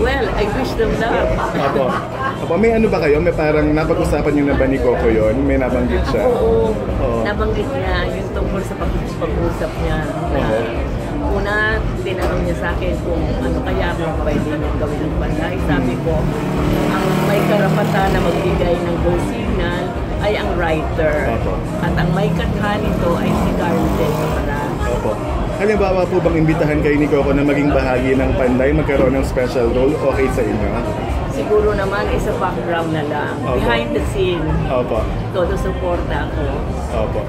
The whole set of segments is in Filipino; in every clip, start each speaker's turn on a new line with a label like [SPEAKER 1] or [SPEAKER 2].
[SPEAKER 1] Well, I wish them luck.
[SPEAKER 2] Opo. Opo, may ano ba kayo? May parang napag-usapan nyo na ba ni Coco yun? May nabanggit siya?
[SPEAKER 1] Oo. Nabanggit niya yung tungkol sa pag-usap niya. Una, tinanong niya sa akin kung ano kaya kung pwede niyang gawin ng panday. Sabi ko, ang may karapatan na magbigay ng go signal ay ang writer.
[SPEAKER 2] Opo.
[SPEAKER 1] At ang may katha nito ay si Carl Del Caparaz.
[SPEAKER 2] Opo. Halimbawa po bang imbitahan kayo ni Coco na maging bahagi ng panday, magkaroon ng special role, okay sa inyo?
[SPEAKER 1] Siguro naman isa background na lang.
[SPEAKER 2] Opo.
[SPEAKER 1] Behind the scene.
[SPEAKER 2] Opo.
[SPEAKER 1] Todo suporta ako.
[SPEAKER 2] Opo.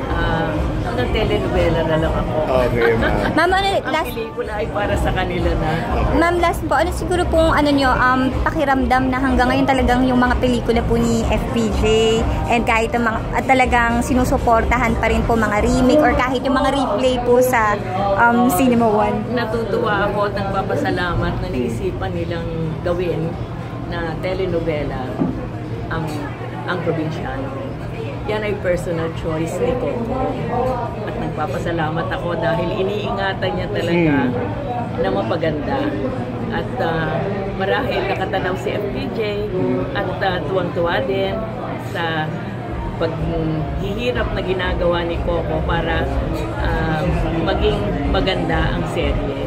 [SPEAKER 1] Hanggang telenovela na lang ako.
[SPEAKER 2] Okay, ma'am.
[SPEAKER 3] Ma'am, ano,
[SPEAKER 1] Ang
[SPEAKER 3] last,
[SPEAKER 1] pelikula ay para sa kanila na.
[SPEAKER 3] ma'am, last po, ano siguro pong ano nyo, pakiramdam na hanggang ngayon talagang yung mga pelikula po ni FPJ and kahit yung mga, at talagang sinusuportahan pa rin po mga remake or kahit yung mga replay po sa Cinema One.
[SPEAKER 1] Natutuwa ako at nagpapasalamat na naisipan nilang gawin na telenovela ang probinsyano. Yan ay personal choice ni Coco. At nagpapasalamat ako dahil iniingatan niya talaga na mapaganda. At marahil nakatanaw si FPJ at tuwang-tuwa din sa paghihirap na ginagawa ni Coco para maging maganda ang serye.